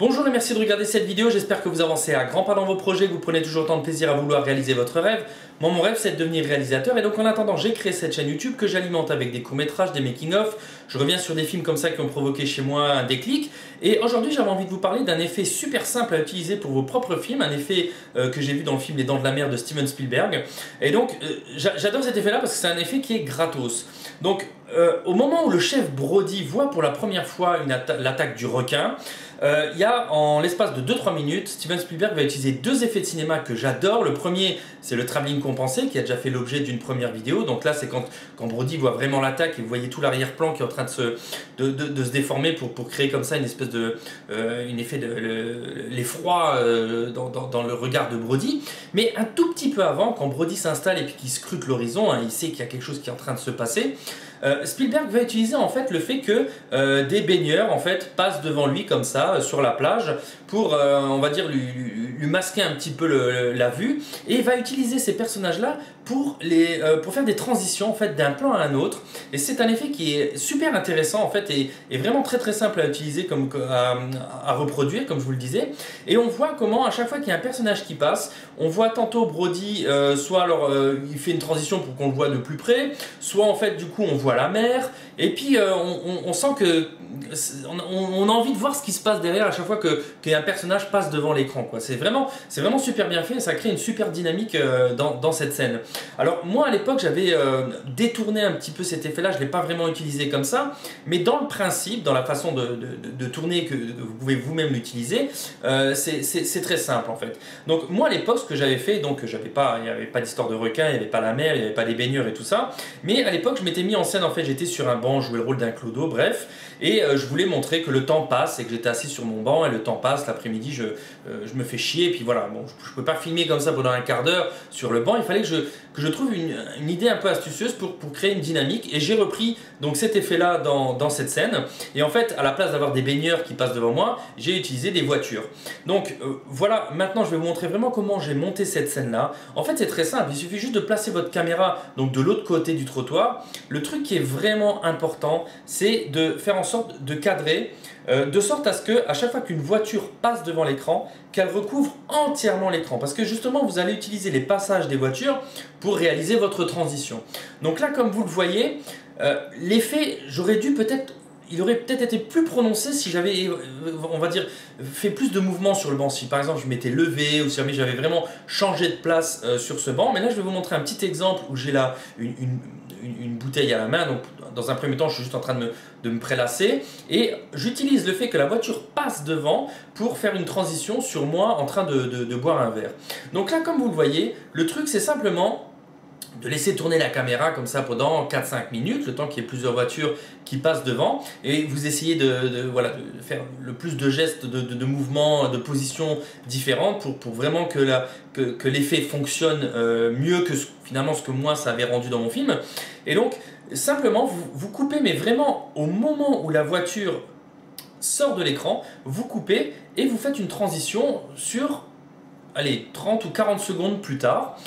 Bonjour et merci de regarder cette vidéo, j'espère que vous avancez à grands pas dans vos projets, que vous prenez toujours autant de plaisir à vouloir réaliser votre rêve. Moi mon rêve c'est de devenir réalisateur et donc en attendant j'ai créé cette chaîne YouTube que j'alimente avec des courts-métrages, des making-of. Je reviens sur des films comme ça qui ont provoqué chez moi un déclic. Et aujourd'hui j'avais envie de vous parler d'un effet super simple à utiliser pour vos propres films, un effet que j'ai vu dans le film Les Dents de la Mer de Steven Spielberg. Et donc j'adore cet effet là parce que c'est un effet qui est gratos. Donc au moment où le chef Brody voit pour la première fois l'attaque du requin, il y a en l'espace de 2-3 minutes, Steven Spielberg va utiliser deux effets de cinéma que j'adore. Le premier, c'est le travelling compensé qui a déjà fait l'objet d'une première vidéo. Donc là, c'est quand Brody voit vraiment l'attaque et vous voyez tout l'arrière-plan qui est en train de se déformer pour créer comme ça une espèce de un effet de l'effroi dans le regard de Brody. Mais un tout petit peu avant, quand Brody s'installe et puis qu'il scrute l'horizon, hein, il sait qu'il y a quelque chose qui est en train de se passer. Spielberg va utiliser en fait le fait que des baigneurs en fait passent devant lui comme ça sur la plage pour on va dire lui masquer un petit peu la vue, et il va utiliser ces personnages là pour faire des transitions en fait d'un plan à un autre, et c'est un effet qui est super intéressant en fait et vraiment très simple à utiliser à reproduire comme je vous le disais. Et on voit comment à chaque fois qu'il y a un personnage qui passe, on voit tantôt Brody soit alors il fait une transition pour qu'on le voit de plus près, soit en fait du coup on voit la mer, et puis on sent que on a envie de voir ce qui se passe derrière à chaque fois qu'un personnage passe devant l'écran. C'est vraiment super bien fait et ça crée une super dynamique dans cette scène. Alors moi à l'époque j'avais détourné un petit peu cet effet là, je ne l'ai pas vraiment utilisé comme ça, mais dans le principe, dans la façon de tourner que vous pouvez vous-même l'utiliser, c'est très simple en fait. Donc moi à l'époque ce que j'avais fait, donc il n'y avait pas d'histoire de requin, il n'y avait pas la mer, il n'y avait pas des baigneurs et tout ça, mais à l'époque je m'étais mis en scène en fait, j'étais sur un banc, je jouais le rôle d'un clodo, bref, et je voulais montrer que le temps passe et que j'étais assis sur mon banc et le temps passe, l'après-midi je me fais chier, et puis voilà, bon, je ne peux pas filmer comme ça pendant un quart d'heure sur le banc, il fallait que je trouve une idée un peu astucieuse pour créer une dynamique, et j'ai repris donc cet effet là dans cette scène, et en fait à la place d'avoir des baigneurs qui passent devant moi, j'ai utilisé des voitures. Donc voilà, maintenant je vais vous montrer vraiment comment j'ai monté cette scène là. En fait c'est très simple, il suffit juste de placer votre caméra donc de l'autre côté du trottoir. Le truc qui est vraiment important, c'est de faire en sorte de cadrer de sorte à ce que à chaque fois qu'une voiture passe devant l'écran, qu'elle recouvre entièrement l'écran, parce que justement vous allez utiliser les passages des voitures pour réaliser votre transition. Donc là comme vous le voyez, l'effet il aurait peut-être été plus prononcé si j'avais, on va dire, fait plus de mouvements sur le banc. Si par exemple je m'étais levé ou si jamais j'avais vraiment changé de place sur ce banc. Mais là je vais vous montrer un petit exemple où j'ai là une bouteille à la main. Donc dans un premier temps je suis juste en train de me prélasser, et j'utilise le fait que la voiture passe devant pour faire une transition sur moi en train de boire un verre. Donc là comme vous le voyez, le truc c'est simplement de laisser tourner la caméra comme ça pendant 4-5 minutes, le temps qu'il y ait plusieurs voitures qui passent devant, et vous essayez de faire le plus de gestes, de mouvements, de positions différentes pour vraiment que l'effet fonctionne mieux que finalement ce que moi ça avait rendu dans mon film. Et donc simplement vous coupez, mais vraiment au moment où la voiture sort de l'écran, vous coupez et vous faites une transition sur, allez, 30 ou 40 secondes plus tard.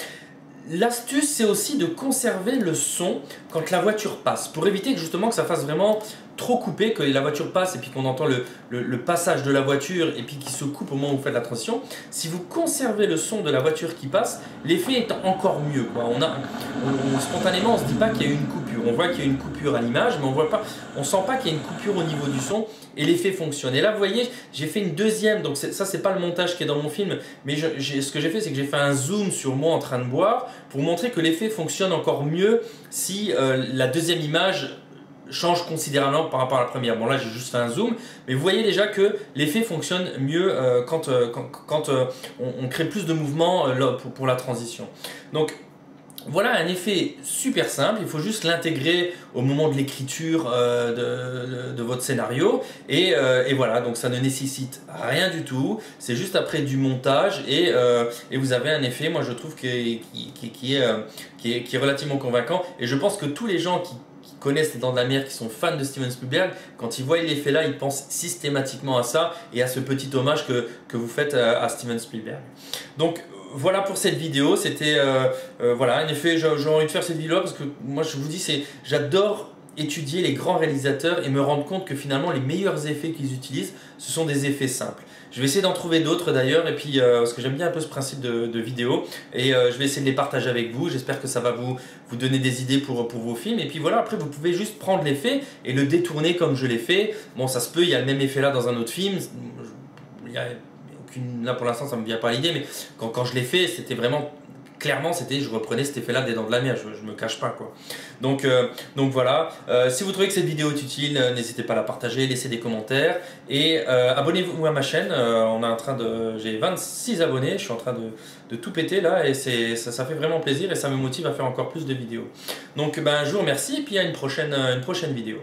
L'astuce, c'est aussi de conserver le son quand la voiture passe, pour éviter que justement que ça fasse vraiment trop coupé, que la voiture passe et puis qu'on entend le passage de la voiture et puis qu'il se coupe au moment où vous faites la transition. Si vous conservez le son de la voiture qui passe, l'effet est encore mieux, quoi. Spontanément, on ne se dit pas qu'il y a eu une coupure. On voit qu'il y a une coupure à l'image, mais on sent pas qu'il y a une coupure au niveau du son, et l'effet fonctionne. Et là, vous voyez, j'ai fait une deuxième, donc ça, c'est pas le montage qui est dans mon film, mais ce que j'ai fait, c'est que j'ai fait un zoom sur moi en train de boire pour montrer que l'effet fonctionne encore mieux si la deuxième image change considérablement par rapport à la première. Bon là j'ai juste fait un zoom, mais vous voyez déjà que l'effet fonctionne mieux quand on crée plus de mouvement pour la transition. Donc voilà un effet super simple, il faut juste l'intégrer au moment de l'écriture de votre scénario, et voilà, donc ça ne nécessite rien du tout, c'est juste après du montage, et vous avez un effet, moi je trouve qui est relativement convaincant, et je pense que tous les gens qui connaissent Les Dents de la Mer, qui sont fans de Steven Spielberg, quand ils voient l'effet là, ils pensent systématiquement à ça et à ce petit hommage que vous faites à Steven Spielberg. Donc voilà pour cette vidéo, c'était voilà, en effet j'ai envie de faire cette vidéo là parce que moi je vous dis, j'adore étudier les grands réalisateurs et me rendre compte que finalement les meilleurs effets qu'ils utilisent, ce sont des effets simples. Je vais essayer d'en trouver d'autres d'ailleurs, et puis parce que j'aime bien un peu ce principe de vidéo, et je vais essayer de les partager avec vous. J'espère que ça va vous donner des idées pour vos films, et puis voilà, après vous pouvez juste prendre l'effet et le détourner comme je l'ai fait. Bon, ça se peut, il y a le même effet là dans un autre film, il y a aucune, là pour l'instant ça me vient pas à l'idée, mais quand je l'ai fait, c'était vraiment... Clairement, je reprenais cet effet-là des Dents de la Mer, je me cache pas quoi. Donc voilà, si vous trouvez que cette vidéo est utile, n'hésitez pas à la partager, laissez des commentaires et abonnez-vous à ma chaîne. J'ai 26 abonnés, je suis en train de tout péter là et ça fait vraiment plaisir et ça me motive à faire encore plus de vidéos. Donc je vous remercie et puis à une prochaine vidéo.